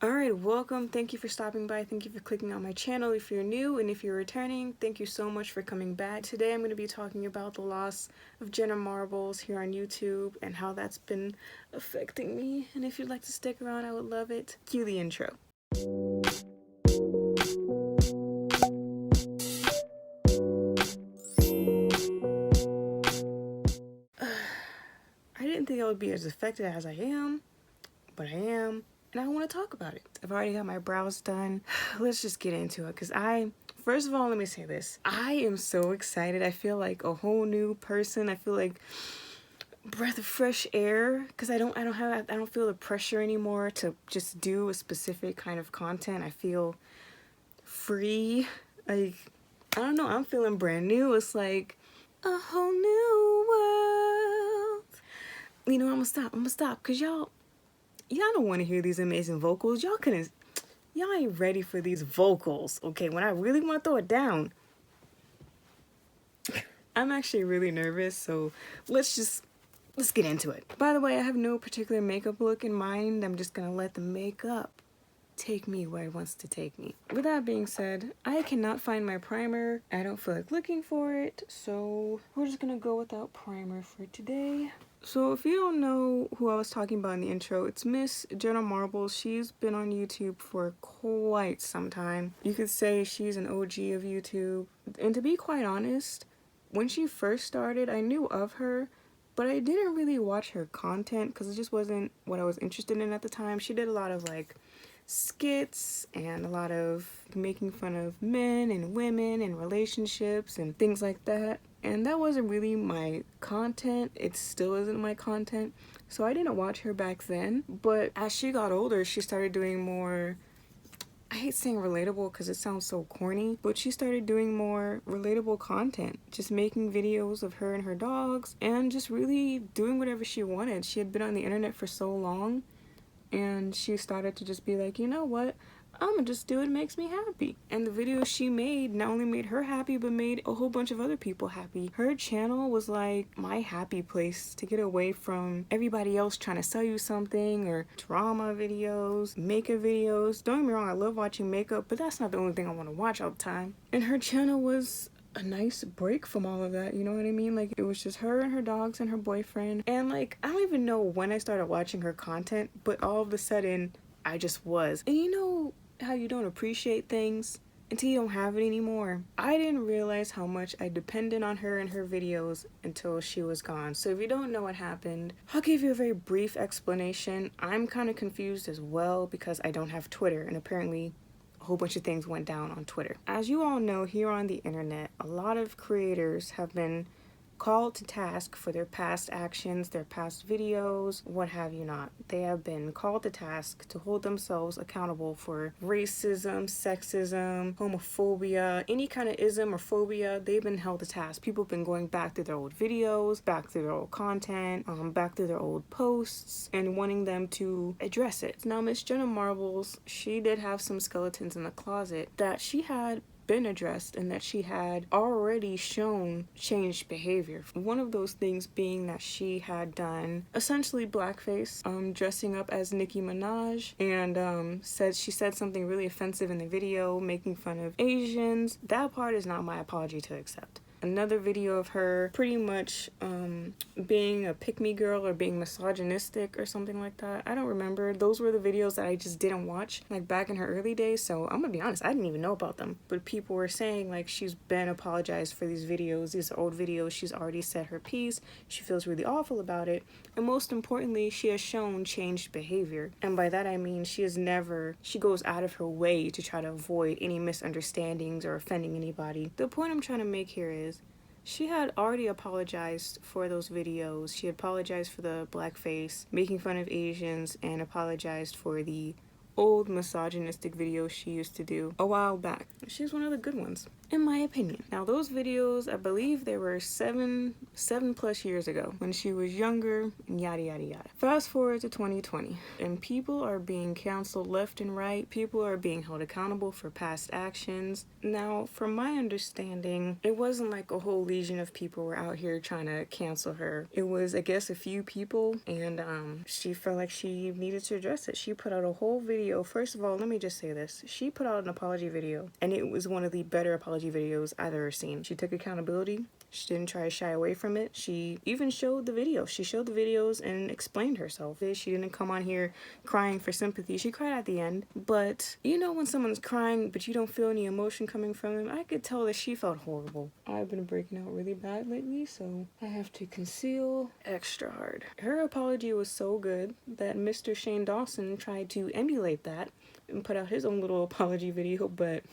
Alright, welcome. Thank you for stopping by. Thank you for clicking on my channel if you're new, and if you're returning, thank you so much for coming back. Today I'm going to be talking about the loss of Jenna Marbles here on YouTube and how that's been affecting me. And if you'd like to stick around, I would love it. Cue the intro. I didn't think I would be as affected as I am, but I am. And I want to talk about it. I've already got my brows done. Let's just get into it, because first of all, let me say this. I am so excited. I feel like a whole new person. I feel like breath of fresh air, because I don't feel the pressure anymore to just do a specific kind of content. I feel free. Like, I don't know, I'm feeling brand new. It's like a whole new world. You know, I'm gonna stop, because y'all don't want to hear these amazing vocals. Y'all ain't ready for these vocals, okay? When I really want to throw it down, I'm actually really nervous, so let's get into it. By the way, I have no particular makeup look in mind. I'm just gonna let the makeup take me where it wants to take me. With that being said, I cannot find my primer. I don't feel like looking for it, so we're just gonna go without primer for today. So if you don't know who I was talking about in the intro, it's Miss Jenna Marbles. She's been on YouTube for quite some time. You could say she's an OG of YouTube. And to be quite honest, when she first started, I knew of her, but I didn't really watch her content because it just wasn't what I was interested in at the time. She did a lot of like skits and a lot of making fun of men and women and relationships and things like that. And that wasn't really my content. It still isn't my content. So I didn't watch her back then. But as she got older, she started doing more, I hate saying relatable because it sounds so corny, but she started doing more relatable content. Just making videos of her and her dogs and just really doing whatever she wanted. She had been on the internet for so long, and she started to just be like, you know what? I'm gonna just do what makes me happy. And the videos she made not only made her happy, but made a whole bunch of other people happy. Her channel was like my happy place to get away from everybody else trying to sell you something, or drama videos, makeup videos. Don't get me wrong, I love watching makeup, but that's not the only thing I want to watch all the time. And her channel was a nice break from all of that, you know what I mean? Like, it was just her and her dogs and her boyfriend, and like, I don't even know when I started watching her content, but all of a sudden I just was. And you know how you don't appreciate things until you don't have it anymore? I didn't realize how much I depended on her and her videos until she was gone. So if you don't know what happened, I'll give you a very brief explanation. I'm kind of confused as well because I don't have Twitter, and apparently a whole bunch of things went down on Twitter. As you all know, here on the internet, a lot of creators have been called to task for their past actions, their past videos, what have you not. They have been called to task to hold themselves accountable for racism, sexism, homophobia, any kind of ism or phobia. They've been held to task. People have been going back through their old videos, back through their old content, back through their old posts, and wanting them to address it. Now, Miss Jenna Marbles, she did have some skeletons in the closet that she had been addressed and that she had already shown changed behavior. One of those things being that she had done essentially blackface, dressing up as Nicki Minaj, and she said something really offensive in the video, making fun of Asians. That part is not my apology to accept. Another video of her pretty much being a pick-me girl or being misogynistic or something like that. I don't remember. Those were the videos that I just didn't watch like back in her early days, so I'm gonna be honest, I didn't even know about them. But people were saying like she's been apologized for these videos. These are old videos. She's already said her piece. She feels really awful about it. And most importantly, she has shown changed behavior. And by that I mean she goes out of her way to try to avoid any misunderstandings or offending anybody. The point I'm trying to make here is she had already apologized for those videos. She apologized for the blackface, making fun of Asians, and apologized for the old misogynistic videos she used to do a while back. She's one of the good ones, in my opinion. Now, those videos, I believe they were seven plus years ago when she was younger, and yada yada yada. Fast forward to 2020, and people are being canceled left and right. People are being held accountable for past actions. Now, from my understanding, it wasn't like a whole legion of people were out here trying to cancel her. It was, I guess, a few people, and she felt like she needed to address it. She put out a whole video video, first of all, let me just say this. She put out an apology video, and it was one of the better apology videos I've ever seen. She took accountability. She didn't try to shy away from it. She even showed the video. She showed the videos and explained herself. She didn't come on here crying for sympathy. She cried at the end. But you know when someone's crying but you don't feel any emotion coming from them? I could tell that she felt horrible. I've been breaking out really bad lately, so I have to conceal extra hard. Her apology was so good that Mr. Shane Dawson tried to emulate that and put out his own little apology video, but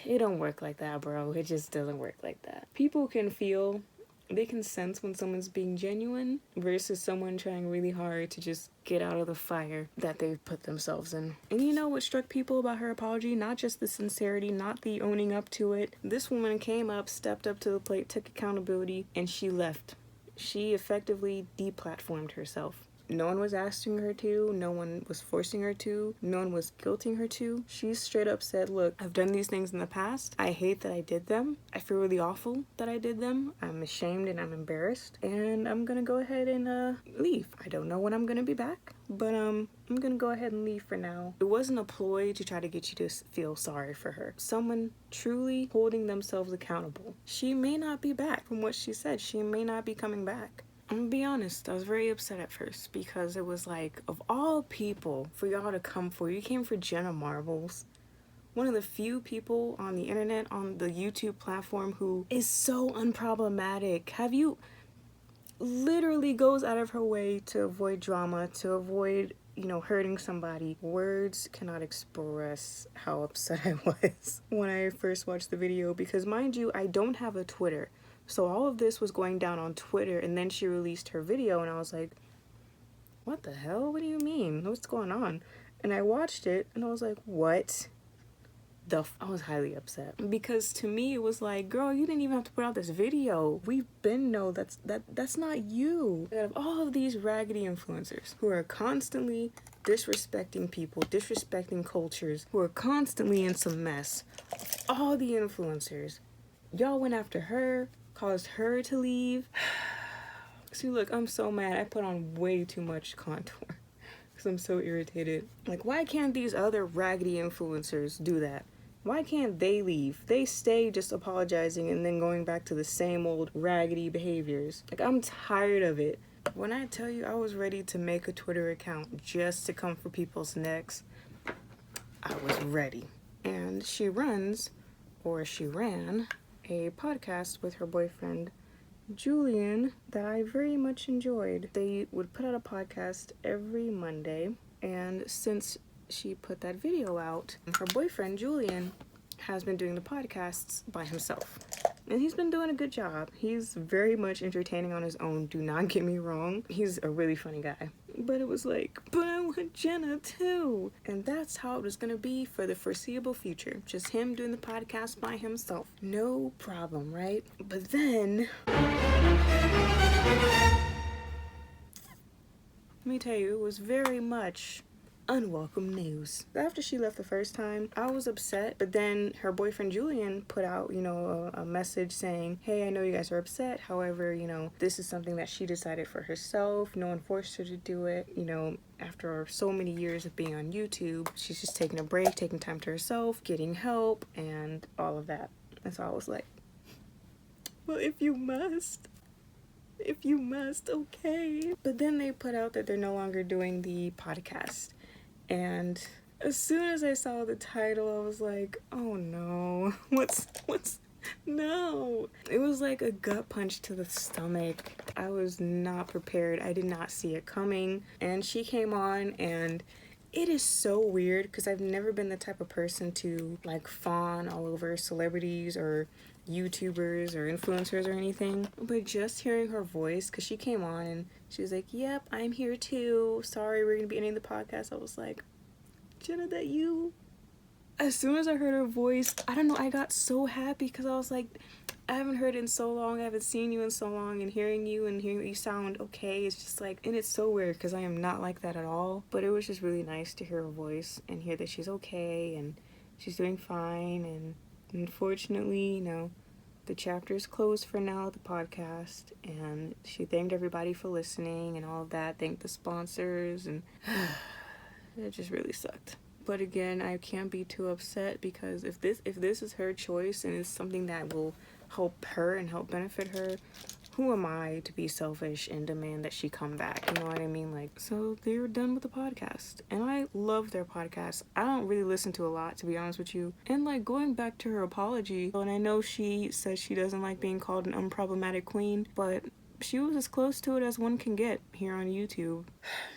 it don't work like that, bro. It just doesn't work like that. People can feel, they can sense when someone's being genuine versus someone trying really hard to just get out of the fire that they've put themselves in. And you know what struck people about her apology? Not just the sincerity, not the owning up to it. This woman came up, stepped up to the plate, took accountability, and she left. She effectively deplatformed herself. No one was asking her to, no one was forcing her to, no one was guilting her to. She straight up said, look, I've done these things in the past. I hate that I did them. I feel really awful that I did them. I'm ashamed and I'm embarrassed. And I'm gonna go ahead and leave. I don't know when I'm gonna be back, but I'm gonna go ahead and leave for now. It wasn't a ploy to try to get you to feel sorry for her. Someone truly holding themselves accountable. She may not be back from what she said. She may not be coming back. I'm gonna be honest, I was very upset at first because it was like, of all people for y'all to come for, you came for Jenna Marbles, one of the few people on the internet, on the YouTube platform who is so unproblematic. Have you literally goes out of her way to avoid drama, to avoid, you know, hurting somebody. Words cannot express how upset I was when I first watched the video because, mind you, I don't have a Twitter. So all of this was going down on Twitter, and then she released her video, and I was like, what the hell? What do you mean? What's going on? And I watched it, and I was like, what the I was highly upset. Because to me, it was like, girl, you didn't even have to put out this video. We've been know that's not you. Out of all of these raggedy influencers who are constantly disrespecting people, disrespecting cultures, who are constantly in some mess, all the influencers, y'all went after her, caused her to leave. See, look, I'm so mad. I put on way too much contour because I'm so irritated. Like, why can't these other raggedy influencers do that? Why can't they leave? They stay just apologizing and then going back to the same old raggedy behaviors. Like, I'm tired of it. When I tell you I was ready to make a Twitter account just to come for people's necks, I was ready. And she ran a podcast with her boyfriend Julian that I very much enjoyed. They would put out a podcast every Monday, and since she put that video out, her boyfriend Julian has been doing the podcasts by himself, and he's been doing a good job. He's very much entertaining on his own, do not get me wrong. He's a really funny guy. But it was like, but I want Jenna too. And that's how it was gonna be for the foreseeable future. Just him doing the podcast by himself. No problem, right? But then, let me tell you, it was very much unwelcome news. After she left the first time, I was upset, but then her boyfriend Julian put out, you know, a message saying, hey, I know you guys are upset, however, you know, this is something that she decided for herself. No one forced her to do it. You know, after so many years of being on YouTube, she's just taking a break, taking time to herself, getting help, and all of that. And so I was like, well, if you must, okay. But then they put out that they're no longer doing the podcast. And as soon as I saw the title, I was like, oh no, what's, no. It was like a gut punch to the stomach. I was not prepared. I did not see it coming. And she came on, and it is so weird because I've never been the type of person to like fawn all over celebrities or YouTubers or influencers or anything, but just hearing her voice, because she came on and she was like, yep, I'm here too, sorry we're gonna be ending the podcast. I was like, Jenna, that you? As soon as I heard her voice, I don't know, I got so happy because I was like, I haven't heard it in so long, I haven't seen you in so long, and hearing that you sound okay, it's just like, and it's so weird because I am not like that at all, but it was just really nice to hear her voice and hear that she's okay and she's doing fine. And unfortunately, you know, the chapter is closed for now, the podcast, and she thanked everybody for listening and all of that, thanked the sponsors, and It just really sucked. But again, I can't be too upset because if this is her choice and it's something that will help her and help benefit her, who am I to be selfish and demand that she come back? You know what I mean? Like, so they're done with the podcast. And I love their podcast. I don't really listen to a lot, to be honest with you. And like going back to her apology, and I know she says she doesn't like being called an unproblematic queen, but she was as close to it as one can get here on YouTube.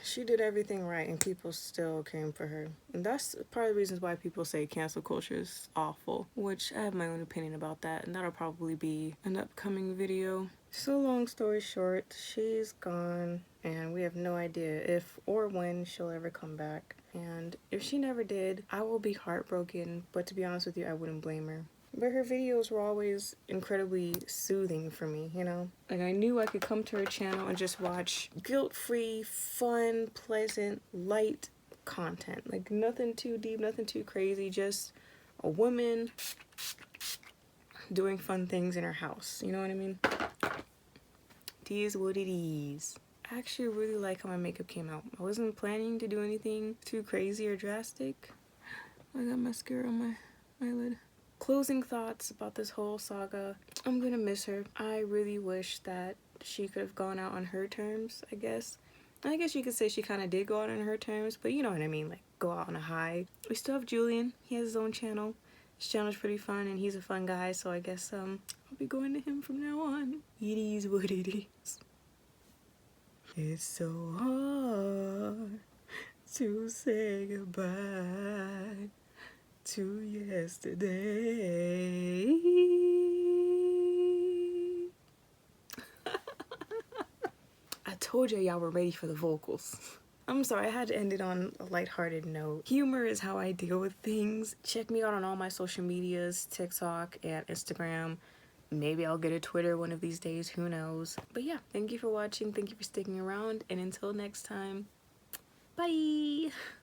She did everything right and people still came for her. And that's part of the reasons why people say cancel culture is awful, which I have my own opinion about that, and that'll probably be an upcoming video. So long story short, she's gone and we have no idea if or when she'll ever come back. And if she never did, I will be heartbroken, but to be honest with you, I wouldn't blame her. But her videos were always incredibly soothing for me, you know? Like, I knew I could come to her channel and just watch guilt-free, fun, pleasant, light content. Like, nothing too deep, nothing too crazy, just a woman doing fun things in her house. You know what I mean? It is what it is. I actually really like how my makeup came out. I wasn't planning to do anything too crazy or drastic. I got mascara on my eyelid. Closing thoughts about this whole saga. I'm gonna miss her. I really wish that she could have gone out on her terms, I guess. I guess you could say she kind of did go out on her terms, but you know what I mean, like go out on a high. We still have Julian. He has his own channel. His channel's pretty fun and he's a fun guy, so I guess I'll be going to him from now on. It is what it is. It's so hard to say goodbye to yesterday. I told y'all were ready for the vocals. I'm sorry, I had to end it on a lighthearted note. Humor is how I deal with things. Check me out on all my social medias, TikTok and Instagram. Maybe I'll get a Twitter one of these days, who knows. But yeah, thank you for watching, thank you for sticking around, and until next time, bye!